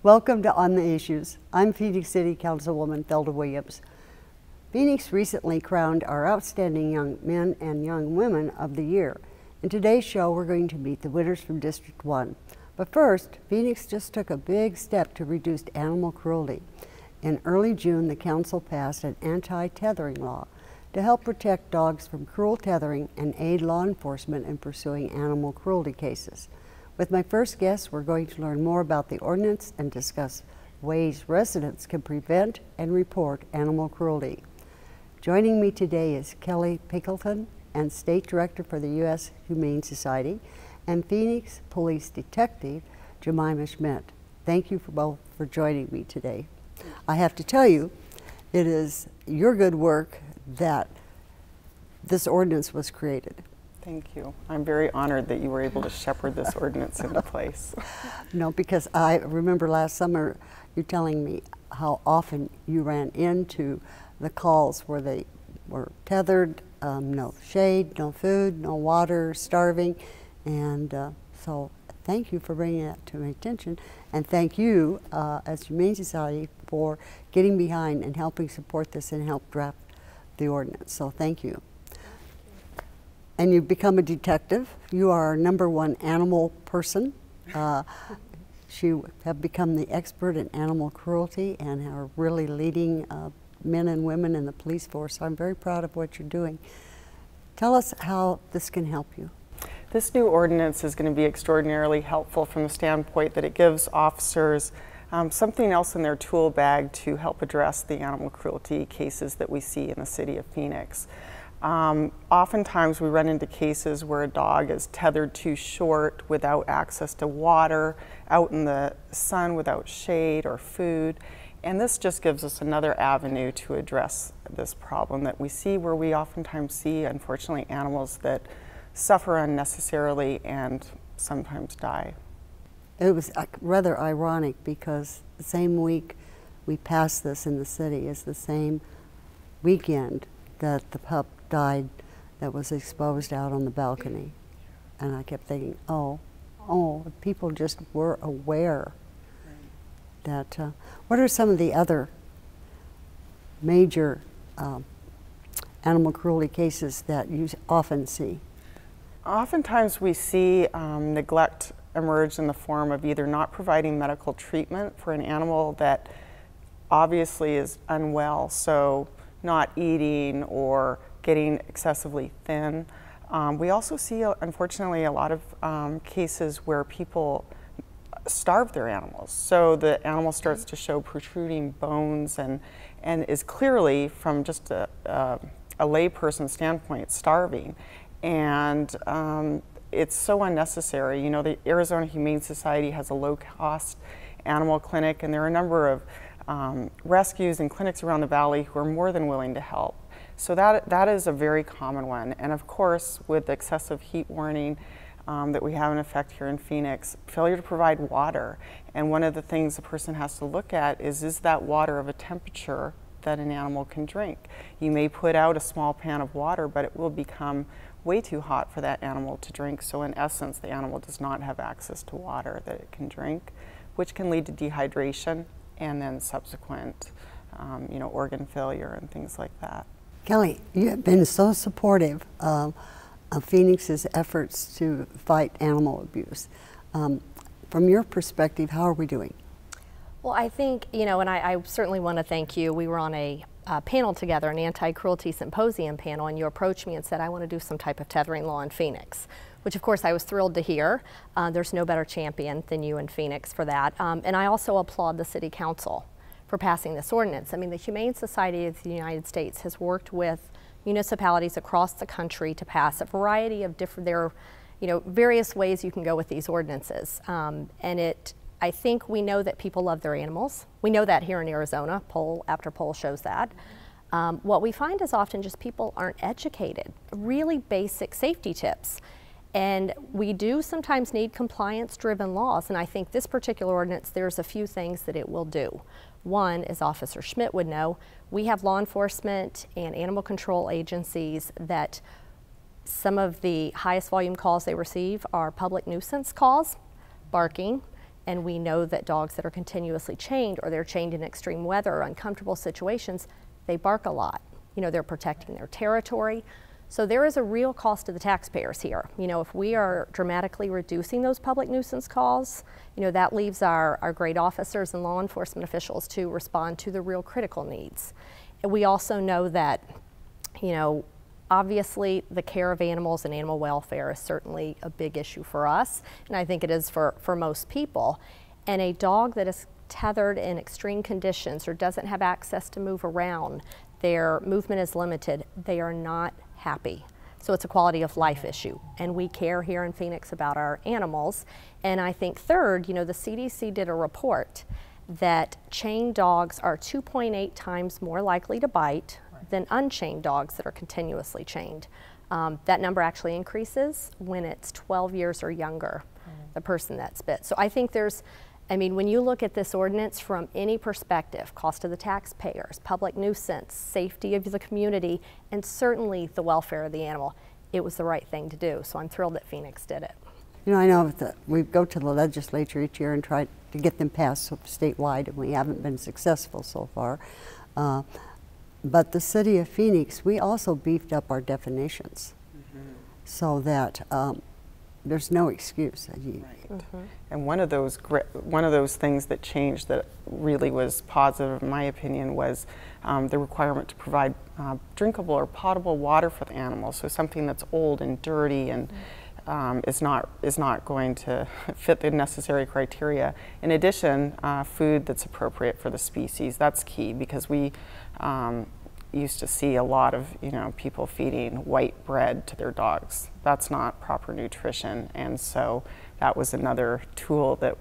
Welcome to On the Issues. I'm Phoenix City Councilwoman Thelda Williams. Phoenix recently crowned our Outstanding Young Men and Young Women of the Year. In today's show, we're going to meet the winners from District 1. But first, Phoenix just took a big step to reduce animal cruelty. In early June, the council passed an anti-tethering law to help protect dogs from cruel tethering and aid law enforcement in pursuing animal cruelty cases. With my first guest, we're going to learn more about the ordinance and discuss ways residents can prevent and report animal cruelty. Joining me today is Kellye Pinkleton, and State Director for the U.S. Humane Society, and Phoenix Police Detective Jemima Schmidt. Thank you both for joining me today. I have to tell you, it is your good work that this ordinance was created. Thank you. I'm very honored that you were able to shepherd this ordinance into place. No, because I remember last summer you telling me how often you ran into the calls where they were tethered, no shade, no food, no water, starving, and so thank you for bringing that to my attention, and thank you as Humane Society for getting behind and helping support this and help draft the ordinance, so thank you. And you've become a detective. You are our #1 animal person. You have become the expert in animal cruelty and are really leading men and women in the police force. So I'm very proud of what you're doing. Tell us how this can help you. This new ordinance is going to be extraordinarily helpful from the standpoint that it gives officers something else in their tool bag to help address the animal cruelty cases that we see in the city of Phoenix. Oftentimes we run into cases where a dog is tethered too short without access to water, out in the sun without shade or food, and this just gives us another avenue to address this problem that we see, where we oftentimes see, unfortunately, animals that suffer unnecessarily and sometimes die. It was rather ironic because the same week we passed this in the city is the same weekend that the pup died that was exposed out on the balcony. And I kept thinking, oh, people just were aware that, what are some of the other major animal cruelty cases that you often see? Oftentimes we see neglect emerge in the form of either not providing medical treatment for an animal that obviously is unwell, so not eating or getting excessively thin. We also see, unfortunately, a lot of cases where people starve their animals. So the animal starts to show protruding bones and is clearly, from just a layperson standpoint, starving. And it's so unnecessary. You know, the Arizona Humane Society has a low-cost animal clinic, and there are a number of rescues and clinics around the valley who are more than willing to help. So that is a very common one. And of course, with the excessive heat warning that we have in effect here in Phoenix, failure to provide water. And one of the things a person has to look at is that water of a temperature that an animal can drink? You may put out a small pan of water, but it will become way too hot for that animal to drink. So in essence, the animal does not have access to water that it can drink, which can lead to dehydration and then subsequent organ failure and things like that. Kellye, you have been so supportive of Phoenix's efforts to fight animal abuse. From your perspective, how are we doing? Well, I think, and I certainly want to thank you. We were on a panel together, an anti-cruelty symposium panel, and you approached me and said, I want to do some type of tethering law in Phoenix, which of course I was thrilled to hear. There's no better champion than you in Phoenix for that. And I also applaud the City Council for passing this ordinance. I mean, the Humane Society of the United States has worked with municipalities across the country to pass a variety of different, various ways you can go with these ordinances. I think we know that people love their animals. We know that here in Arizona, poll after poll shows that. What we find is often just people aren't educated, really basic safety tips. And we do sometimes need compliance-driven laws, and I think this particular ordinance, there's a few things that it will do. One, as Officer Schmidt would know, we have law enforcement and animal control agencies that some of the highest volume calls they receive are public nuisance calls, barking, And we know that dogs that are continuously chained, or they're chained in extreme weather or uncomfortable situations, they bark a lot. You know, they're protecting their territory. So there is a real cost to the taxpayers here. You know, if we are dramatically reducing those public nuisance calls, you know, that leaves our great officers and law enforcement officials to respond to the real critical needs. And we also know that, you know, obviously the care of animals and animal welfare is certainly a big issue for us, and I think it is for most people. And a dog that is tethered in extreme conditions or doesn't have access to move around, their movement is limited, they are not happy. So it's a quality of life issue, and we care here in Phoenix about our animals. And I think third, you know, the CDC did a report that chained dogs are 2.8 times more likely to bite than unchained dogs that are continuously chained. That number actually increases when it's 12 years or younger, the person that's bit. So I think there's, I mean, when you look at this ordinance from any perspective, cost to the taxpayers, public nuisance, safety of the community, and certainly the welfare of the animal, it was the right thing to do. So I'm thrilled that Phoenix did it. You know, I know that we go to the legislature each year and try to get them passed statewide, and we haven't been successful so far. But the city of Phoenix, we also beefed up our definitions so that there's no excuse. Right. And one of those things that changed that really was positive, in my opinion, was the requirement to provide drinkable or potable water for the animals. So something that's old and dirty and is not going to fit the necessary criteria. In addition, food that's appropriate for the species. That's key, because we used to see a lot of, you know, people feeding white bread to their dogs. That's not proper nutrition, and so that was another tool that,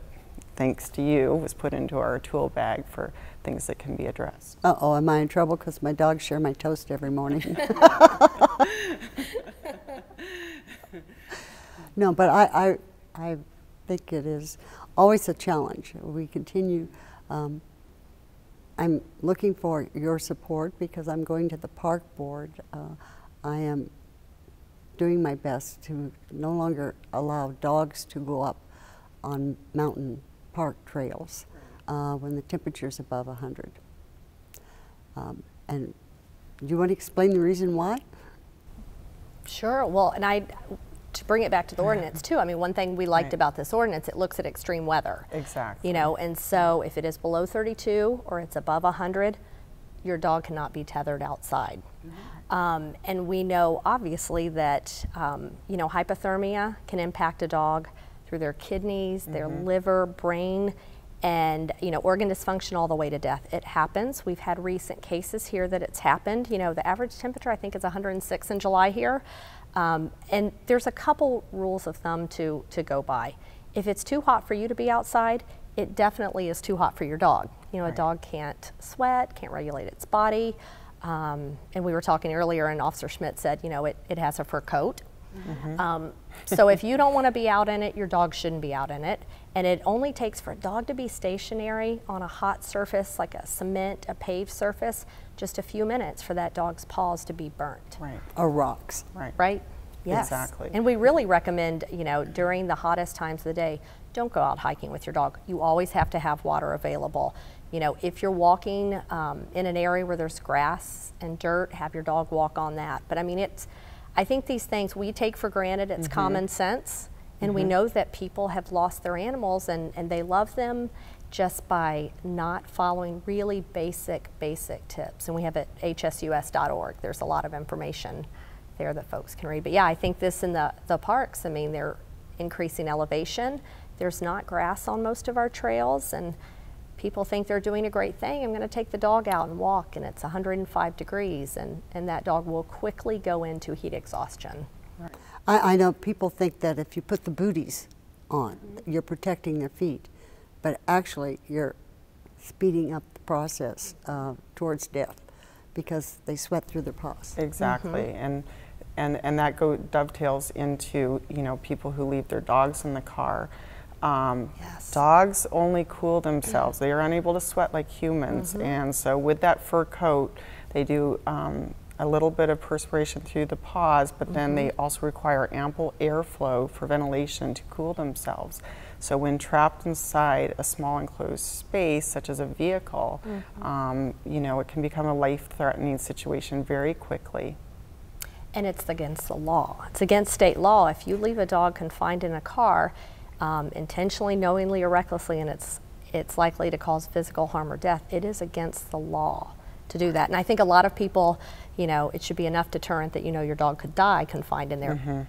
thanks to you, was put into our tool bag for things that can be addressed. Uh-oh, am I in trouble because my dogs share my toast every morning? No, but I think it is always a challenge. We continue. I'm looking for your support because I'm going to the park board. I am doing my best to no longer allow dogs to go up on mountain park trails when the temperature's above 100. And do you want to explain the reason why? Sure. Well, and to bring it back to the ordinance too, I mean, one thing we liked about this ordinance, it looks at extreme weather. Exactly. You know, and so if it is below 32 or it's above 100, your dog cannot be tethered outside. And we know obviously that, you know, hypothermia can impact a dog through their kidneys, their liver, brain, and, you know, organ dysfunction all the way to death. It happens. We've had recent cases here that it's happened. You know, the average temperature I think is 106 in July here. And there's a couple rules of thumb to go by. If it's too hot for you to be outside, it definitely is too hot for your dog. You know, a dog can't sweat, can't regulate its body. And we were talking earlier and Officer Schmidt said, you know, it has a fur coat. So if you don't want to be out in it, your dog shouldn't be out in it. And it only takes for a dog to be stationary on a hot surface, like a cement, a paved surface, just a few minutes for that dog's paws to be burnt. Right. Or rocks. Right. Right? Yes. Exactly. And we really recommend, you know, during the hottest times of the day, don't go out hiking with your dog. You always have to have water available. You know, if you're walking in an area where there's grass and dirt, have your dog walk on that. But I mean, I think these things we take for granted, it's common sense, and we know that people have lost their animals and they love them just by not following really basic tips. And we have at hsus.org, there's a lot of information there that folks can read. But yeah, I think this in the parks, I mean, they're increasing elevation. There's not grass on most of our trails, and people think they're doing a great thing. I'm going to take the dog out and walk, and it's 105 degrees, and that dog will quickly go into heat exhaustion. Right. I know people think that if you put the booties on, you're protecting their feet, but actually you're speeding up the process towards death because they sweat through their paws. Exactly, and that dovetails into, you know, people who leave their dogs in the car. Yes. Dogs only cool themselves. They are unable to sweat like humans, and so with that fur coat, they do a little bit of perspiration through the paws, but then they also require ample airflow for ventilation to cool themselves. So when trapped inside a small enclosed space, such as a vehicle, you know, it can become a life-threatening situation very quickly. And it's against the law. It's against state law. If you leave a dog confined in a car, intentionally, knowingly, or recklessly, and it's likely to cause physical harm or death, it is against the law to do that. And I think a lot of people, you know, it should be enough deterrent that you know your dog could die confined in there.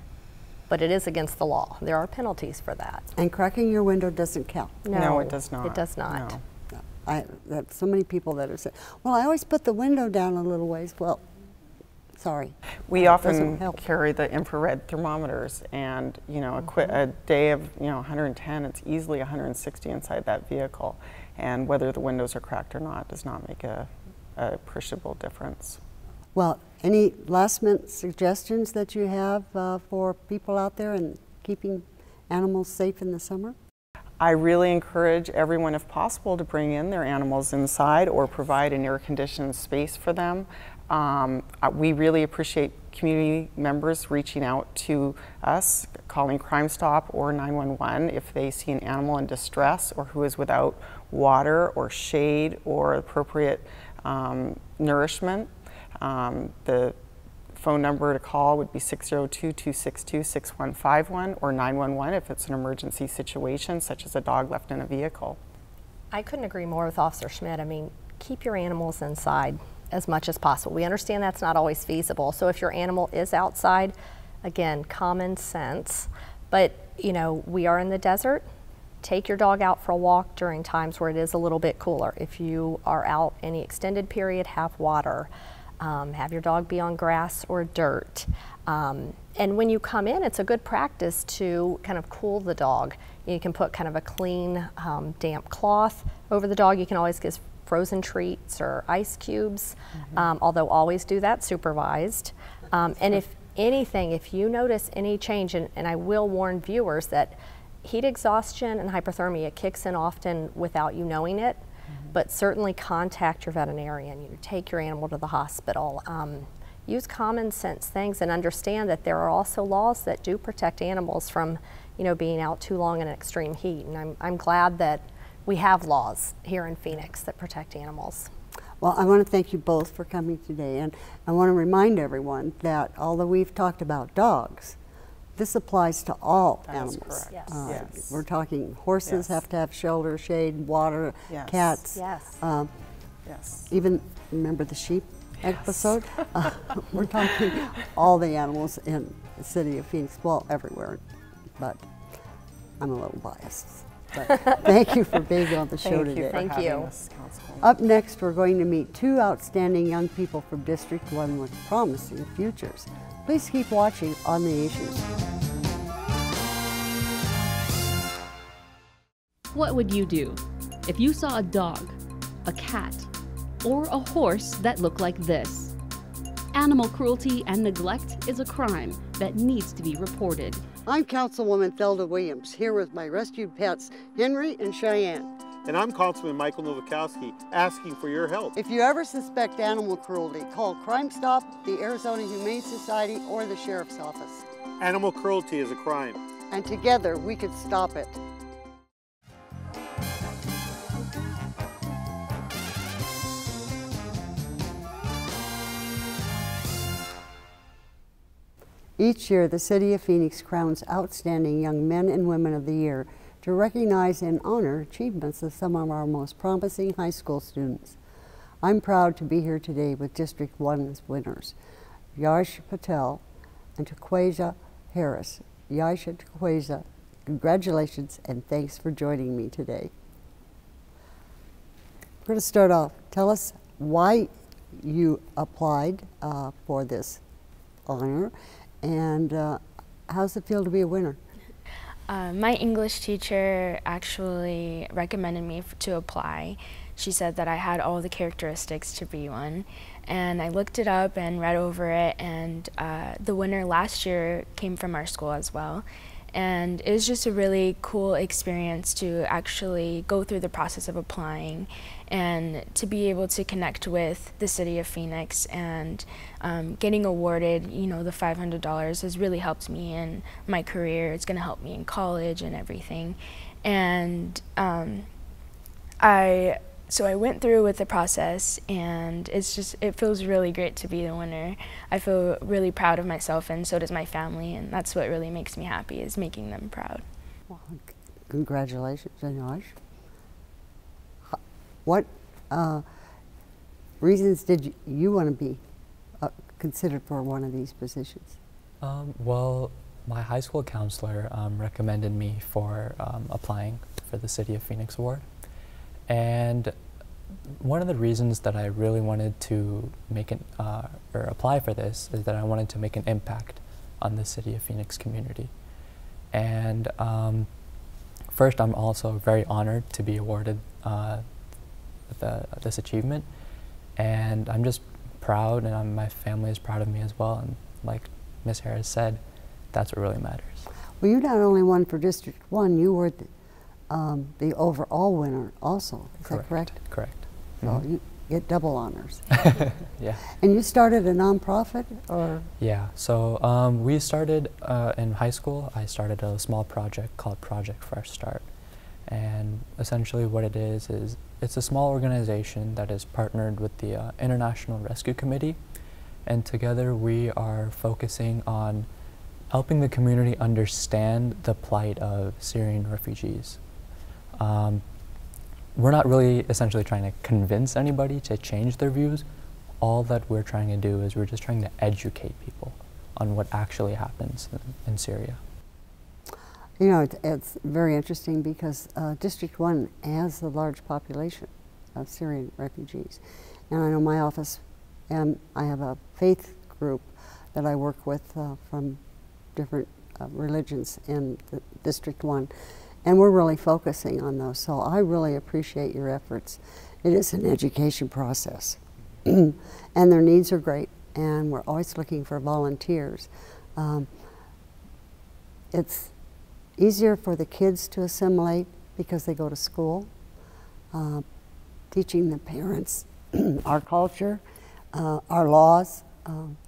But it is against the law. There are penalties for that. And cracking your window doesn't count. No, it does not. It does not. No. That's so many people that have said, well, I always put the window down a little ways. Well, sorry. We often carry the infrared thermometers, and you know, a day of 110, it's easily 160 inside that vehicle, and whether the windows are cracked or not does not make a appreciable difference. Well, any last-minute suggestions that you have for people out there and keeping animals safe in the summer? I really encourage everyone, if possible, to bring in their animals inside or provide an air-conditioned space for them. We really appreciate community members reaching out to us, calling Crime Stop or 911 if they see an animal in distress or who is without water or shade or appropriate nourishment. The phone number to call would be 602-262-6151 or 911 if it's an emergency situation, such as a dog left in a vehicle. I couldn't agree more with Officer Schmidt. I mean, keep your animals inside as much as possible. We understand that's not always feasible. So if your animal is outside, again, common sense. But, you know, we are in the desert. Take your dog out for a walk during times where it is a little bit cooler. If you are out any extended period, have water. Have your dog be on grass or dirt. And when you come in, it's a good practice to kind of cool the dog. You can put kind of a clean, damp cloth over the dog. You can always give frozen treats or ice cubes, although always do that supervised. And if anything, if you notice any change, and I will warn viewers that heat exhaustion and hypothermia kicks in often without you knowing it, but certainly contact your veterinarian. You take your animal to the hospital. Use common sense things and understand that there are also laws that do protect animals from, you know, being out too long in extreme heat. And I'm glad that we have laws here in Phoenix that protect animals. Well, I want to thank you both for coming today, and I want to remind everyone that although we've talked about dogs, this applies to all animals. Correct. Yes. Yes. We're talking horses have to have shelter, shade, water, cats. Yes. Yes. Even, remember the sheep episode? We're talking all the animals in the city of Phoenix, well, everywhere, but I'm a little biased. But thank you for being on the show today. Thank you. Up next, we're going to meet two outstanding young people from District 1 with promising futures. Please keep watching On the Issues. What would you do if you saw a dog, a cat, or a horse that looked like this? Animal cruelty and neglect is a crime that needs to be reported. I'm Councilwoman Thelda Williams, here with my rescued pets, Henry and Cheyenne. And I'm Councilman Michael Nowakowski, asking for your help. If you ever suspect animal cruelty, call Crime Stop, the Arizona Humane Society, or the Sheriff's Office. Animal cruelty is a crime. And together we could stop it. Each year, the City of Phoenix crowns outstanding young men and women of the year to recognize and honor achievements of some of our most promising high school students. I'm proud to be here today with District 1's winners, Yash Patel and Tequasia Harris. Yash and Tequasia, congratulations and thanks for joining me today. We're going to start off. Tell us why you applied for this honor, and how's it feel to be a winner? My English teacher actually recommended me to apply. She said that I had all the characteristics to be one, and I looked it up and read over it, and the winner last year came from our school as well. And it was just a really cool experience to actually go through the process of applying and to be able to connect with the City of Phoenix, and getting awarded, you know, the $500 has really helped me in my career. It's going to help me in college and everything. And so I went through with the process, and it feels really great to be the winner. I feel really proud of myself, and so does my family, and that's what really makes me happy, is making them proud. Well, congratulations, Yash. What reasons did you want to be considered for one of these positions? Well, my high school counselor recommended me for applying for the City of Phoenix Award. And one of the reasons that I really wanted to make or apply for this is that I wanted to make an impact on the City of Phoenix community. And first, I'm also very honored to be awarded this achievement. And I'm just proud, and my family is proud of me as well. And like Ms. Harris said, that's what really matters. Well, you not only won for District 1, you were the overall winner also. Is that correct? Correct. So you get double honors. Yeah. And you started a nonprofit, or? Yeah. So we started in high school. I started a small project called Project Fresh Start. And essentially what it is it's a small organization that is partnered with the International Rescue Committee. And together we are focusing on helping the community understand the plight of Syrian refugees. We're not really essentially trying to convince anybody to change their views. All that we're trying to do is we're just trying to educate people on what actually happens in Syria. You know, it's very interesting because District 1 has a large population of Syrian refugees. And I know my office, and I have a faith group that I work with from different religions in District 1. And we're really focusing on those. So I really appreciate your efforts. It is an education process. And their needs are great. And we're always looking for volunteers. It's easier for the kids to assimilate because they go to school. Teaching the parents our culture, our laws,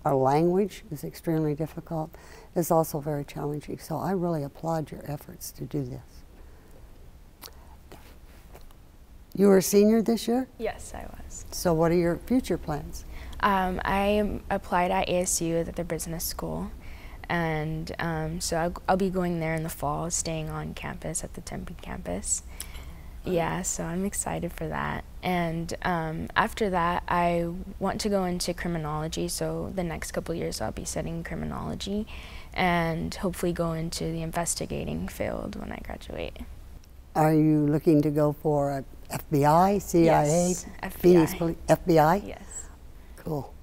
our language is extremely difficult. It's also very challenging. So I really applaud your efforts to do this. You were a senior this year? Yes, I was. So what are your future plans? I applied at ASU at their business school, and so I'll be going there in the fall, staying on campus at the Tempe campus. Yeah, so I'm excited for that. And after that, I want to go into criminology, so the next couple of years I'll be studying criminology and hopefully go into the investigating field when I graduate. Are you looking to go for FBI, CIA, yes, FBI. Phoenix Police, FBI? Yes. Cool.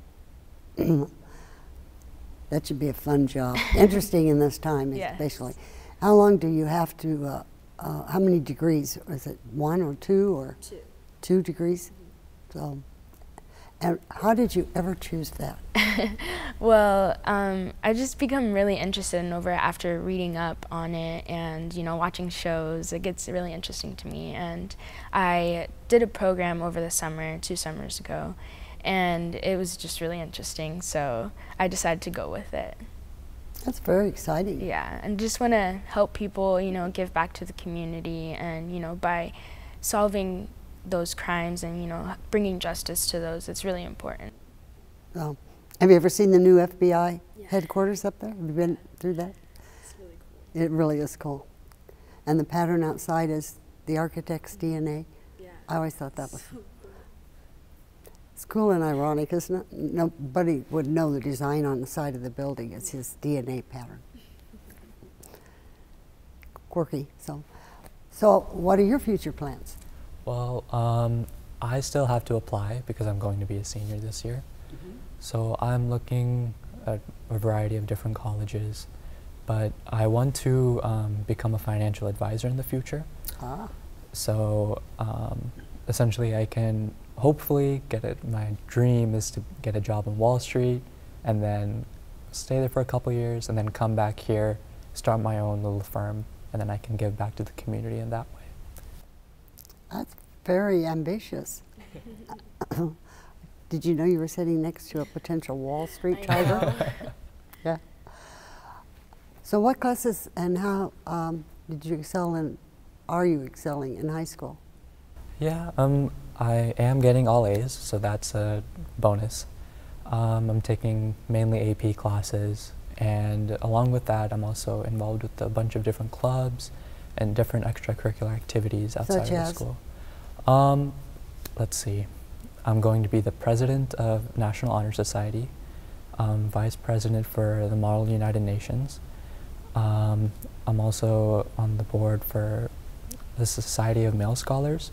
That should be a fun job. Interesting in this time, yes. especially. How long do you have to, how many degrees? Is it 1 or 2 or? 2. 2 degrees? So, and how did you ever choose that? Well, I just become really interested in over after reading up on it and, you know, watching shows. It gets really interesting to me. And I did a program over the summer, 2 summers ago, and it was just really interesting. So I decided to go with it. That's very exciting. Yeah, and just want to help people, you know, give back to the community and, you know, by solving those crimes and, you know, bringing justice to those, it's really important. Oh. Have you ever seen the new FBI headquarters up there? Have you been through that? It's really cool. It really is cool. And the pattern outside is the architect's DNA. Yeah. I always thought that was so cool. It's cool and ironic, isn't it? Nobody would know the design on the side of the building. It's his DNA pattern. Quirky. So what are your future plans? Well, I still have to apply because I'm going to be a senior this year. So I'm looking at a variety of different colleges, but I want to become a financial advisor in the future. Ah. So essentially I can hopefully get it. My dream is to get a job on Wall Street and then stay there for a couple years and then come back here, start my own little firm, and then I can give back to the community in that way. That's very ambitious. Did you know you were sitting next to a potential Wall Street tiger? Yeah. So what classes and how did you excel in are you excelling in high school? Yeah, I am getting all A's, so that's a bonus. I'm taking mainly AP classes, and along with that, I'm also involved with a bunch of different clubs and different extracurricular activities outside of school. Let's see. I'm going to be the president of National Honor Society, vice president for the Model United Nations. I'm also on the board for the Society of Male Scholars,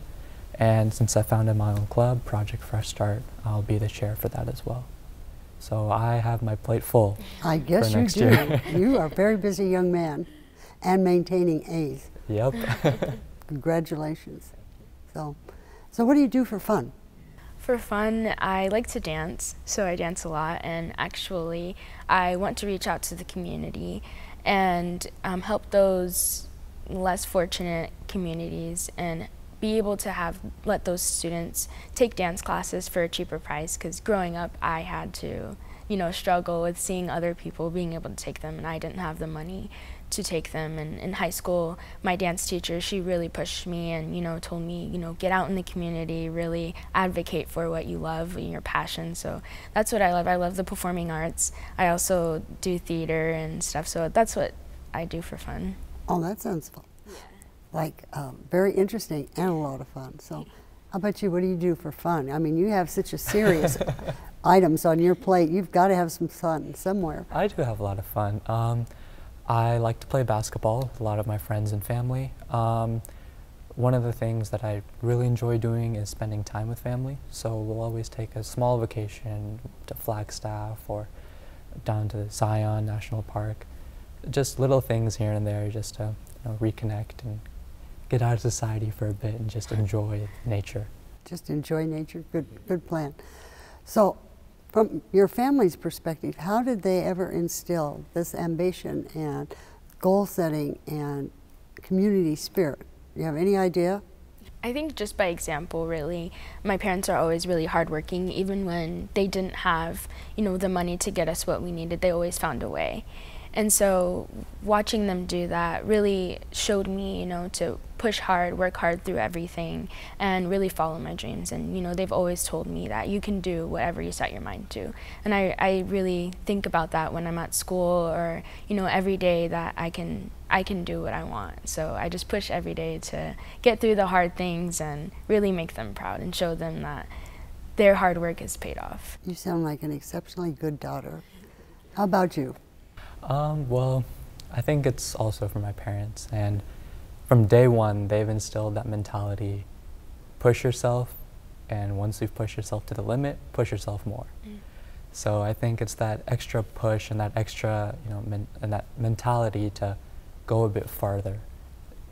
and since I founded my own club, Project Fresh Start, I'll be the chair for that as well. So I have my plate full. I guess you do. Year. You are a very busy young man and maintaining A's. Yep. Congratulations. So what do you do for fun? For fun, I like to dance, so I dance a lot, and actually I want to reach out to the community and help those less fortunate communities and be able to let those students take dance classes for a cheaper price, because growing up I had to, struggle with seeing other people being able to take them, and I didn't have the money to take them. And in high school, my dance teacher, she really pushed me and, told me, get out in the community, really advocate for what you love and your passion. So that's what I love. I love the performing arts. I also do theater and stuff, so that's what I do for fun. Oh, that sounds fun. Like very interesting and a lot of fun. So how about you? What do you do for fun? I mean, you have such a serious items on your plate. You've got to have some fun somewhere. I do have a lot of fun. I like to play basketball with a lot of my friends and family. One of the things that I really enjoy doing is spending time with family. So we'll always take a small vacation to Flagstaff or down to Zion National Park. Just little things here and there just to reconnect and get out of society for a bit and just enjoy nature. Just enjoy nature. Good plan. So from your family's perspective, how did they ever instill this ambition and goal setting and community spirit? Do you have any idea? I think just by example, really. My parents are always really hardworking. Even when they didn't have, the money to get us what we needed, they always found a way. And so watching them do that really showed me, to push hard, work hard through everything, and really follow my dreams. And, they've always told me that you can do whatever you set your mind to. And I really think about that when I'm at school or, every day that I can do what I want. So I just push every day to get through the hard things and really make them proud and show them that their hard work is paid off. You sound like an exceptionally good daughter. How about you? Well, I think it's also from my parents, and from day one they've instilled that mentality, push yourself, and once you've pushed yourself to the limit, push yourself more. So I think it's that extra push and that extra, and that mentality to go a bit farther.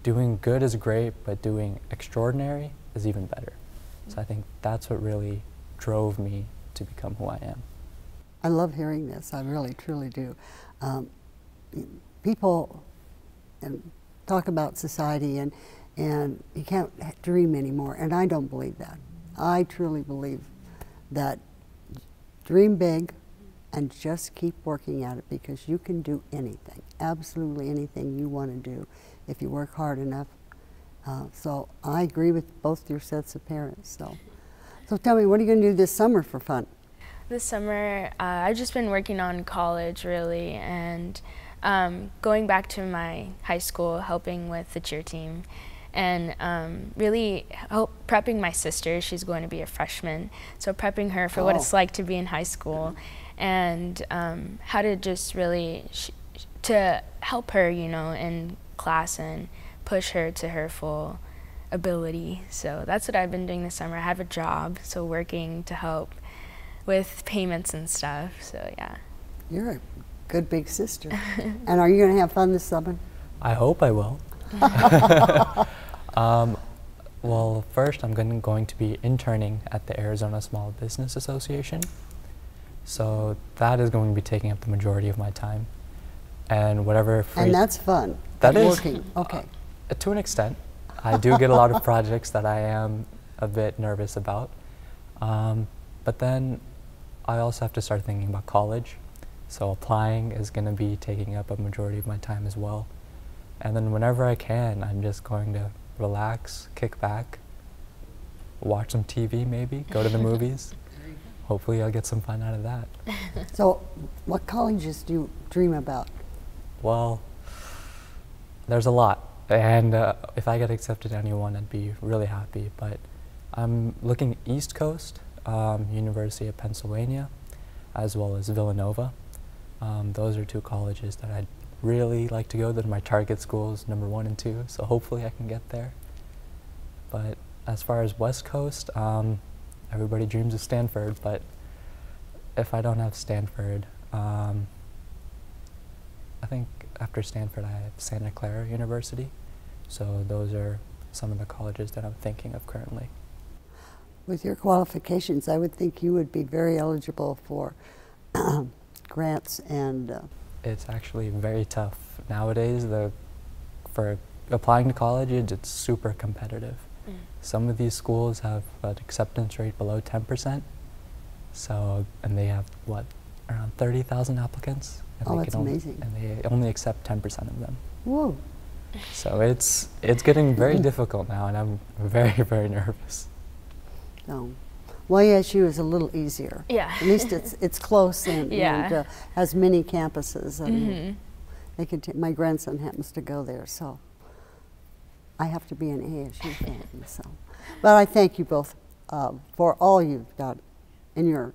Doing good is great, but doing extraordinary is even better. So I think that's what really drove me to become who I am. I love hearing this. I really, truly do. People talk about society and you can't dream anymore, and I don't believe that. I truly believe that dream big and just keep working at it, because you can do anything, absolutely anything you want to do if you work hard enough. So I agree with both your sets of parents. So tell me, what are you going to do this summer for fun? This summer, I've just been working on college, really, and going back to my high school, helping with the cheer team, and really prepping my sister. She's going to be a freshman, so prepping her for what it's like to be in high school, and how to just really to help her, in class and push her to her full ability. So that's what I've been doing this summer. I have a job, so working to help with payments and stuff, so yeah. You're a good big sister. And are you going to have fun this summer? I hope I will. Well, first I'm going to be interning at the Arizona Small Business Association. So that is going to be taking up the majority of my time. And whatever free... And that's fun. That is working. Okay. To an extent. I do get a lot of projects that I am a bit nervous about. But then I also have to start thinking about college. So applying is going to be taking up a majority of my time as well. And then whenever I can, I'm just going to relax, kick back, watch some TV maybe, go to the movies. Hopefully I'll get some fun out of that. So what colleges do you dream about? Well, there's a lot. And if I get accepted to any one, I'd be really happy. But I'm looking East Coast, University of Pennsylvania, as well as Villanova. Those are two colleges that I'd really like to go. They're my target schools, number 1 and 2. So hopefully I can get there. But as far as West Coast, everybody dreams of Stanford. But if I don't have Stanford, I think after Stanford I have Santa Clara University. So those are some of the colleges that I'm thinking of currently. With your qualifications, I would think you would be very eligible for grants and... It's actually very tough. Nowadays, for applying to college, it's super competitive. Some of these schools have an acceptance rate below 10%. So, and they have, what, around 30,000 applicants? And oh, that's amazing. And they only accept 10% of them. Whoa. So it's getting very difficult now, and I'm very, very nervous. So, well, YSU is a little easier. Yeah. At least it's close and, and has many campuses. And they can my grandson happens to go there, so I have to be an ASU fan. So, but I thank you both for all you've done in your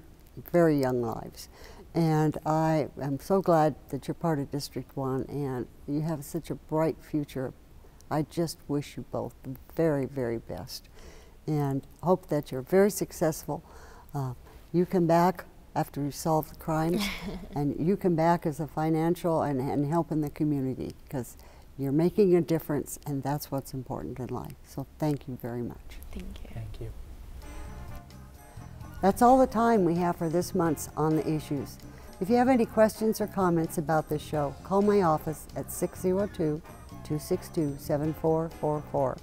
very young lives. And I am so glad that you're part of District 1 and you have such a bright future. I just wish you both the very, very best and hope that you're very successful. You come back after you solve the crimes and you come back as a financial and help in the community because you're making a difference and that's what's important in life. So thank you very much. Thank you. Thank you. That's all the time we have for this month's On the Issues. If you have any questions or comments about this show, call my office at 602-262-7444 or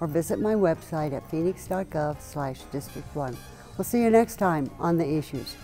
visit my website at phoenix.gov/district1. We'll see you next time on The Issues.